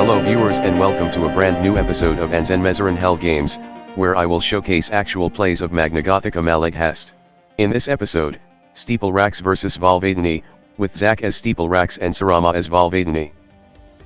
Hello viewers and welcome to a brand new episode of Anzenmezzeron Hell Games, where I will showcase actual plays of Magna Gothica Maleghast. In this episode, Steeplewracks vs Volvadani, with Zach as Steeplewracks and Sarama as Volvadani.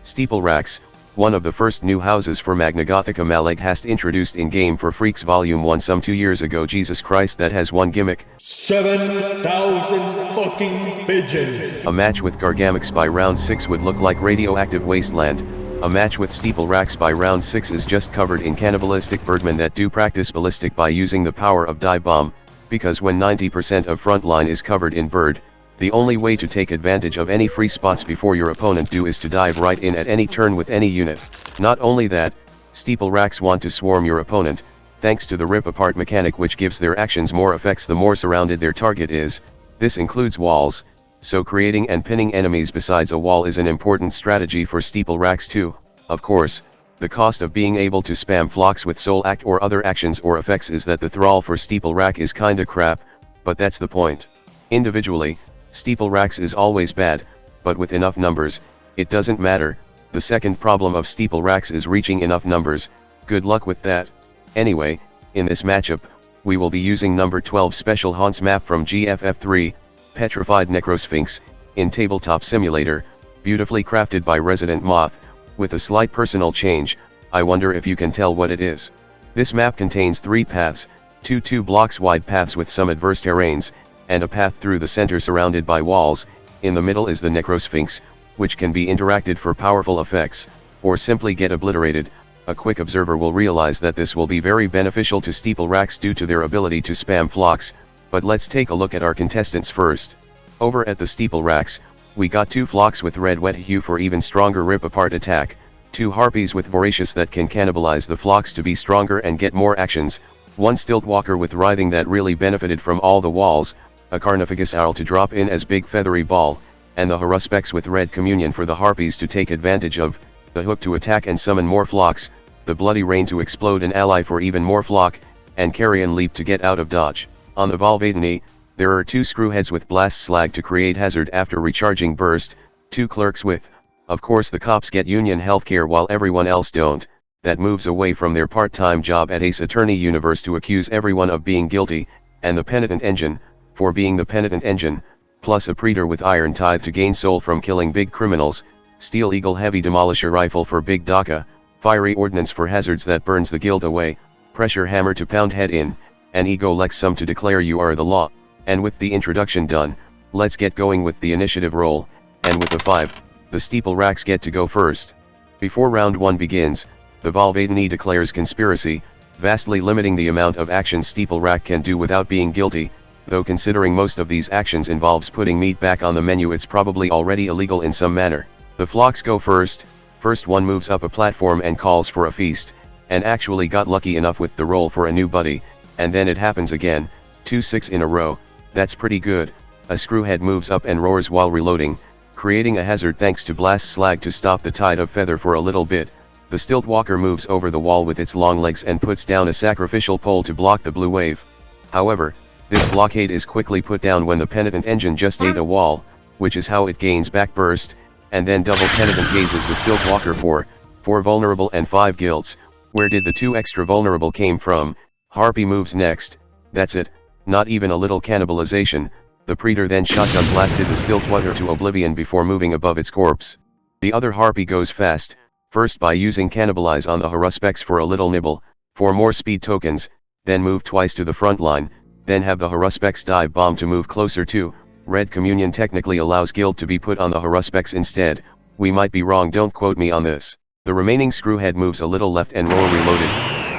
Steeplewracks, one of the first new houses for Magna Gothica Maleghast introduced in Game for Freaks Volume 1 some 2 years ago. Jesus Christ, that has one gimmick. 7,000 fucking pigeons! A match with Gargamix by round 6 would look like radioactive wasteland. A match with Steeplewracks by round 6 is just covered in cannibalistic birdmen that do practice ballistic by using the power of dive bomb, because when 90% of frontline is covered in bird, the only way to take advantage of any free spots before your opponent do is to dive right in at any turn with any unit. Not only that, Steeplewracks want to swarm your opponent, thanks to the rip-apart mechanic which gives their actions more effects the more surrounded their target is. This includes walls, so creating and pinning enemies besides a wall is an important strategy for Steeplewracks too. Of course, the cost of being able to spam flocks with soul act or other actions or effects is that the thrall for Steeplewrack is kinda crap, but that's the point. Individually, Steeplewracks is always bad, but with enough numbers, it doesn't matter. The second problem of Steeplewracks is reaching enough numbers. Good luck with that. Anyway, in this matchup, we will be using number 12 Special Haunts map from GFF3, Petrified Necrosphinx, in Tabletop Simulator, beautifully crafted by Resident Moth, with a slight personal change. I wonder if you can tell what it is. This map contains 3 paths, two 2 blocks wide paths with some adverse terrains, and a path through the center surrounded by walls. In the middle is the Necrosphinx, which can be interacted for powerful effects, or simply get obliterated. A quick observer will realize that this will be very beneficial to Steeplewracks due to their ability to spam flocks, but let's take a look at our contestants first. Over at the Steeplewracks, we got 2 flocks with red wet hue for even stronger rip-apart attack, 2 harpies with voracious that can cannibalize the flocks to be stronger and get more actions, 1 stiltwalker with writhing that really benefited from all the walls, a carnificus owl to drop in as big feathery ball, and the haruspex with red communion for the harpies to take advantage of, the hook to attack and summon more flocks, the bloody rain to explode an ally for even more flock, and carrion leap to get out of dodge. On the Volvadani, there are 2 screwheads with blast slag to create hazard after recharging burst, 2 clerks with, of course the cops get union healthcare while everyone else don't, that moves away from their part-time job at Ace Attorney Universe to accuse everyone of being guilty, and the penitent engine, for being the penitent engine, plus a predator with iron tithe to gain soul from killing big criminals, steel eagle heavy demolisher rifle for big Daka, fiery ordnance for hazards that burns the guild away, pressure hammer to pound head in, and ego lex sum to declare you are the law. And with the introduction done, let's get going with the initiative roll, and with the 5, the Steeplewracks get to go first. Before round 1 begins, the Volvadani declares conspiracy, vastly limiting the amount of action Steeplewrack can do without being guilty, though considering most of these actions involves putting meat back on the menu it's probably already illegal in some manner. The flocks go first. First one moves up a platform and calls for a feast, and actually got lucky enough with the roll for a new buddy, and then it happens again, 2 6 in a row, that's pretty good. A screwhead moves up and roars while reloading, creating a hazard thanks to blast slag to stop the tide of feather for a little bit. The stiltwalker moves over the wall with its long legs and puts down a sacrificial pole to block the blue wave. However, this blockade is quickly put down when the penitent engine just ate a wall, which is how it gains back burst, and then double penitent gazes the stiltwalker for 4 vulnerable and 5 guilds. Where did the 2 extra vulnerable came from? Harpy moves next, that's it, not even a little cannibalization. The predator then shotgun blasted the stiltwater to oblivion before moving above its corpse. The other harpy goes fast, first by using cannibalize on the haruspex for a little nibble, 4 more speed tokens, then move twice to the front line, then have the haruspex dive bomb to move closer to. Red communion technically allows guild to be put on the haruspex instead, we might be wrong, don't quote me on this. The remaining screwhead moves a little left and roar reloaded,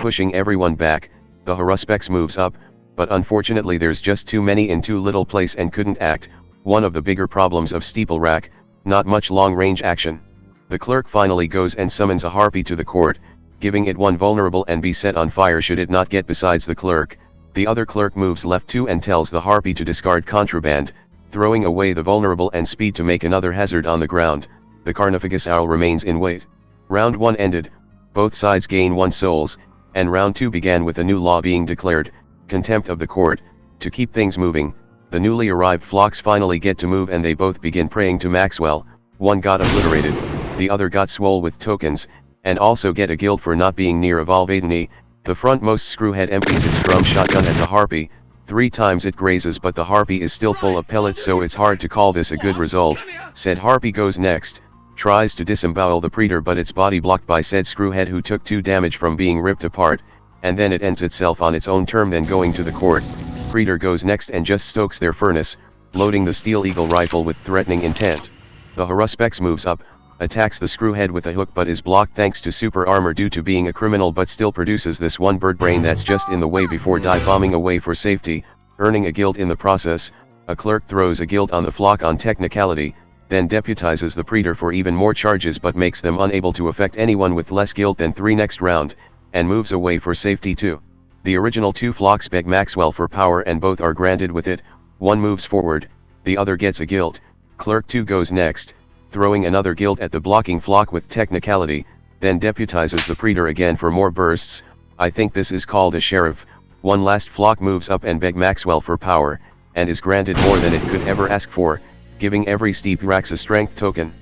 pushing everyone back. The haruspex moves up, but unfortunately there's just too many in too little place and couldn't act, one of the bigger problems of Steeplewrack, not much long range action. The clerk finally goes and summons a harpy to the court, giving it 1 vulnerable and be set on fire should it not get besides the clerk. The other clerk moves left too and tells the harpy to discard contraband, throwing away the vulnerable and speed to make another hazard on the ground. The carnificus owl remains in wait. Round 1 ended, both sides gain 1 souls, and round 2 began with a new law being declared, contempt of the court. To keep things moving, the newly arrived flocks finally get to move and they both begin praying to Maxwell. One got obliterated, the other got swole with tokens, and also get a guild for not being near a Volvadani. The frontmost screwhead empties its drum shotgun at the harpy, 3 times it grazes, but the harpy is still full of pellets, so it's hard to call this a good result. Said harpy goes next, tries to disembowel the praetor, but its body blocked by said screwhead, who took 2 damage from being ripped apart, and then it ends itself on its own term, then going to the court. Praetor goes next and just stokes their furnace, loading the Steel Eagle rifle with threatening intent. The Haruspex moves up, attacks the screwhead with a hook, but is blocked thanks to super armor due to being a criminal, but still produces this one bird brain that's just in the way before dive bombing away for safety, earning a guild in the process. A clerk throws a guild on the flock on technicality, then deputizes the praetor for even more charges, but makes them unable to affect anyone with less guild than 3 next round, and moves away for safety too. The original 2 flocks beg Maxwell for power and both are granted with it. One moves forward, the other gets a guild. Clerk 2 goes next, throwing another guild at the blocking flock with technicality, then deputizes the praetor again for more bursts. I think this is called a sheriff. One last flock moves up and beg Maxwell for power, and is granted more than it could ever ask for, giving every Steeplewracks a strength token.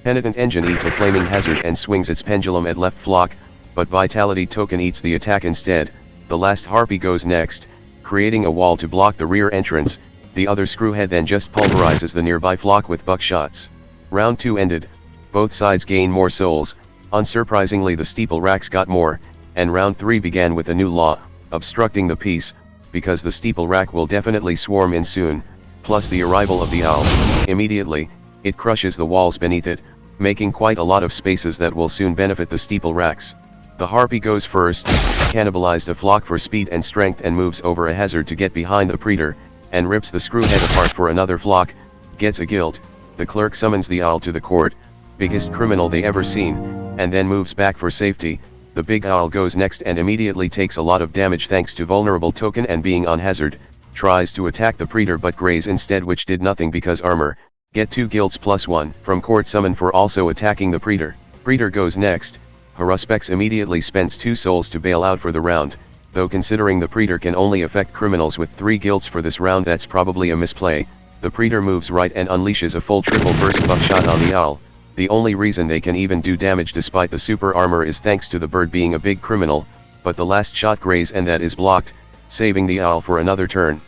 Penitent Engine eats a flaming hazard and swings its pendulum at left flock, but Vitality token eats the attack instead. The last harpy goes next, creating a wall to block the rear entrance. The other screwhead then just pulverizes the nearby flock with buckshots. Round 2 ended, both sides gain more souls. Unsurprisingly, the Steeplewracks got more, and round 3 began with a new law, obstructing the peace, because the Steeplewrack will definitely swarm in soon, plus the arrival of the owl. Immediately, it crushes the walls beneath it, making quite a lot of spaces that will soon benefit the Steeplewracks. The harpy goes first, cannibalized a flock for speed and strength, and moves over a hazard to get behind the praetor, and rips the screwhead apart for another flock, gets a guild. The clerk summons the owl to the court, biggest criminal they ever seen, and then moves back for safety. The big owl goes next and immediately takes a lot of damage thanks to vulnerable token and being on hazard, tries to attack the praetor but graze instead, which did nothing because armor, get 2 guilds plus 1 from court summon for also attacking the praetor. Praetor goes next, Haruspex immediately spends 2 souls to bail out for the round, though considering the praetor can only affect criminals with 3 guilds for this round, that's probably a misplay. The praetor moves right and unleashes a full triple burst buckshot on the owl. The only reason they can even do damage despite the super armor is thanks to the bird being a big criminal, but the last shot graze and that is blocked, saving the owl for another turn.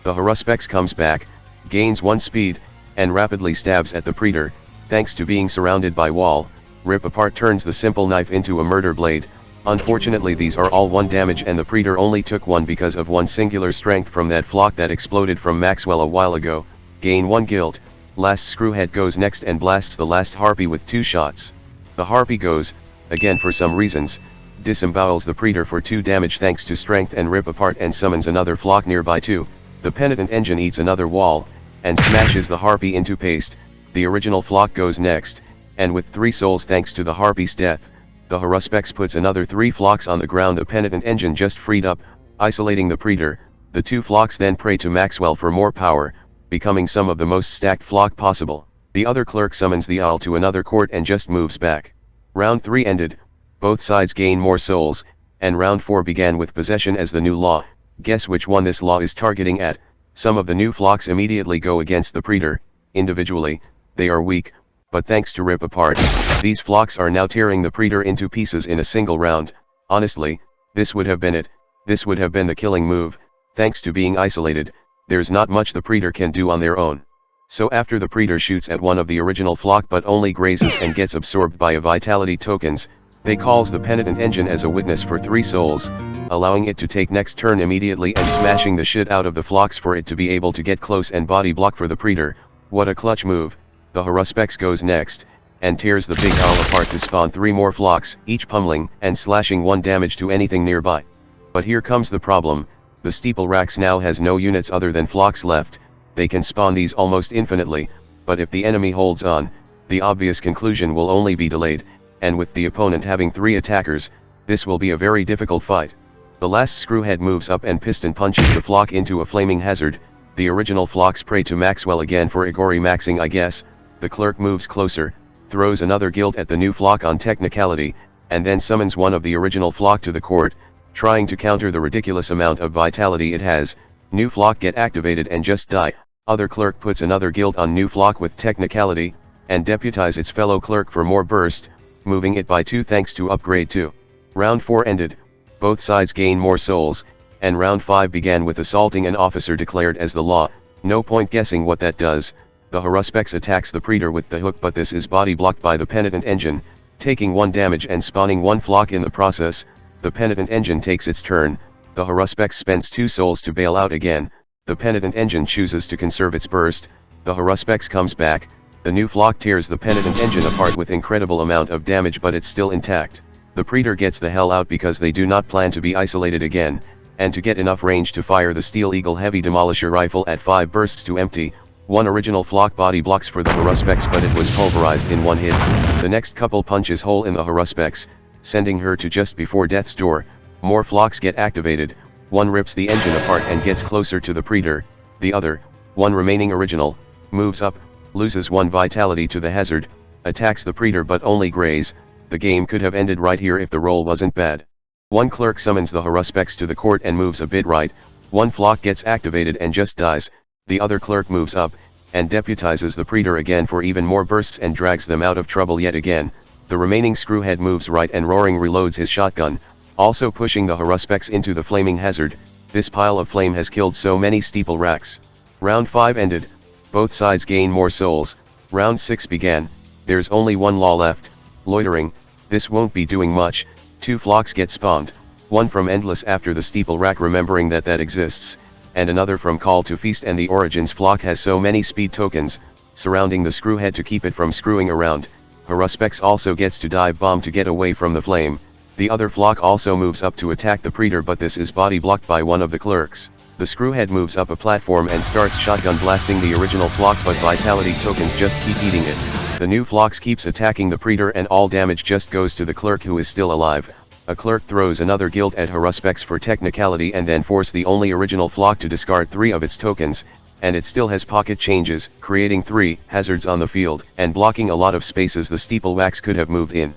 The Haruspex comes back, gains 1 speed, and rapidly stabs at the praetor. Thanks to being surrounded by wall, rip apart turns the simple knife into a murder blade. Unfortunately, these are all 1 damage and the praetor only took 1 because of 1 singular strength from that flock that exploded from Maxwell a while ago. Gain 1 guild. Last screwhead goes next and blasts the last harpy with 2 shots. The harpy goes, again for some reasons, disembowels the praetor for 2 damage thanks to strength and rip apart, and summons another flock nearby too. The Penitent Engine eats another wall, and smashes the harpy into paste. The original flock goes next, and with 3 souls thanks to the harpy's death, the Haruspex puts another 3 flocks on the ground. The Penitent Engine just freed up, isolating the praetor. The 2 flocks then pray to Maxwell for more power, becoming some of the most stacked flock possible. The other clerk summons the owl to another court and just moves back. Round 3 ended, both sides gain more souls, and round 4 began with possession as the new law. Guess which one this law is targeting at? Some of the new flocks immediately go against the praetor. Individually, they are weak, but thanks to rip apart, these flocks are now tearing the praetor into pieces in a single round. Honestly, this would have been it. This would have been the killing move. Thanks to being isolated, there's not much the praetor can do on their own. So after the praetor shoots at one of the original flock but only grazes and gets absorbed by a vitality tokens, they calls the Penitent Engine as a witness for 3 souls, allowing it to take next turn immediately and smashing the shit out of the flocks for it to be able to get close and body block for the praetor. What a clutch move. The Haruspex goes next, and tears the big owl apart to spawn 3 more flocks, each pummeling and slashing 1 damage to anything nearby. But here comes the problem. The Steeplewracks now has no units other than flocks left. They can spawn these almost infinitely, but if the enemy holds on, the obvious conclusion will only be delayed, and with the opponent having 3 attackers, this will be a very difficult fight. The last screwhead moves up and piston punches the flock into a flaming hazard. The original flocks pray to Maxwell again for Igori maxing, I guess. The clerk moves closer, throws another guild at the new flock on technicality, and then summons one of the original flock to the court, trying to counter the ridiculous amount of vitality it has. New flock get activated and just die. Other clerk puts another guild on new flock with technicality. and deputize its fellow clerk for more burst, moving it by 2 thanks to upgrade 2. Round 4 ended, both sides gain more souls, and round 5 began with assaulting an officer declared as the law. No point guessing what that does. The Haruspex attacks the Praetor with the hook, but this is body blocked by the Penitent Engine, taking 1 damage and spawning 1 flock in the process. The Penitent Engine takes its turn, the Haruspex spends 2 souls to bail out again, the Penitent Engine chooses to conserve its burst, the Haruspex comes back, the new flock tears the Penitent Engine apart with incredible amount of damage, but it's still intact. The Praetor gets the hell out because they do not plan to be isolated again, and to get enough range to fire the Steel Eagle Heavy Demolisher Rifle at 5 bursts to empty. 1 original flock body blocks for the Haruspex, but it was pulverized in 1 hit. The next couple punches hole in the Haruspex, sending her to just before death's door. More flocks get activated, 1 rips the engine apart and gets closer to the Praetor. The other, 1 remaining original, moves up, loses 1 vitality to the hazard, attacks the Praetor but only graze. The game could have ended right here if the roll wasn't bad. 1 clerk summons the Haruspex to the court and moves a bit right, 1 flock gets activated and just dies. The other clerk moves up, and deputizes the Praetor again for even more bursts and drags them out of trouble yet again. The remaining screwhead moves right and roaring reloads his shotgun, also pushing the Haruspex into the flaming hazard. This pile of flame has killed so many Steeplewracks. Round 5 ended, both sides gain more souls. Round 6 began, there's only 1 law left, loitering. This won't be doing much. 2 flocks get spawned, 1 from Endless after the Steeplewrack remembering that exists, and another from Call to Feast, and the Origins flock has so many speed tokens, surrounding the screwhead to keep it from screwing around. Haruspex also gets to dive bomb to get away from the flame. The other flock also moves up to attack the Praetor, but this is body blocked by 1 of the clerks. The screwhead moves up a platform and starts shotgun blasting the original flock, but vitality tokens just keep eating it. The new flocks keeps attacking the Praetor and all damage just goes to the clerk who is still alive. A clerk throws another guild at Haruspex for technicality and then force the only original flock to discard 3 of its tokens, and it still has pocket changes, creating 3 hazards on the field and blocking a lot of spaces the Steeplewracks could have moved in.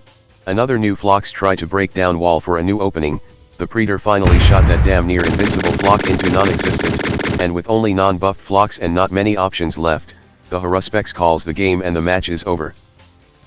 Another new flocks try to break down wall for a new opening. The Praetor finally shot that damn near invincible flock into non-existent, and with only non-buffed flocks and not many options left, the Haruspex calls the game and the match is over.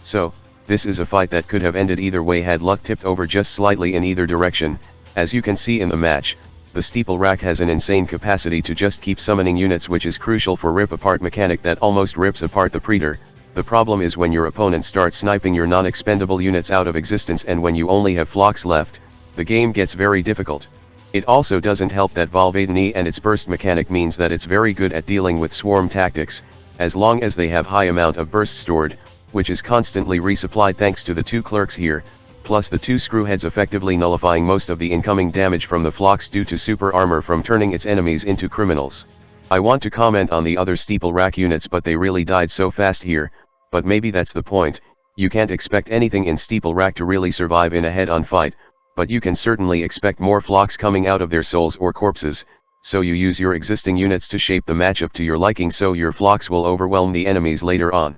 So, this is a fight that could have ended either way had luck tipped over just slightly in either direction. As you can see in the match, the Steeplewrack has an insane capacity to just keep summoning units, which is crucial for rip apart mechanic that almost rips apart the Praetor. The problem is when your opponent starts sniping your non-expendable units out of existence, and when you only have flocks left, the game gets very difficult. It also doesn't help that Volvadani and its burst mechanic means that it's very good at dealing with swarm tactics, as long as they have high amount of burst stored, which is constantly resupplied thanks to the 2 clerks here, plus the 2 screwheads effectively nullifying most of the incoming damage from the flocks due to super armor from turning its enemies into criminals. I want to comment on the other Steeplewrack units, but they really died so fast here, but maybe that's the point. You can't expect anything in Steeplewrack to really survive in a head-on fight, but you can certainly expect more flocks coming out of their souls or corpses, so you use your existing units to shape the matchup to your liking so your flocks will overwhelm the enemies later on.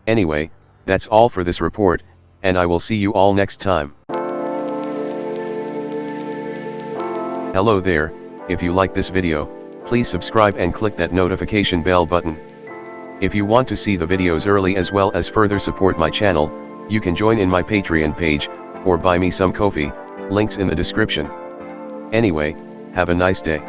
Anyway, that's all for this report, and I will see you all next time. Hello there, if you like this video, please subscribe and click that notification bell button. If you want to see the videos early as well as further support my channel, you can join in my Patreon page, or buy me some coffee, links in the description. Anyway, have a nice day.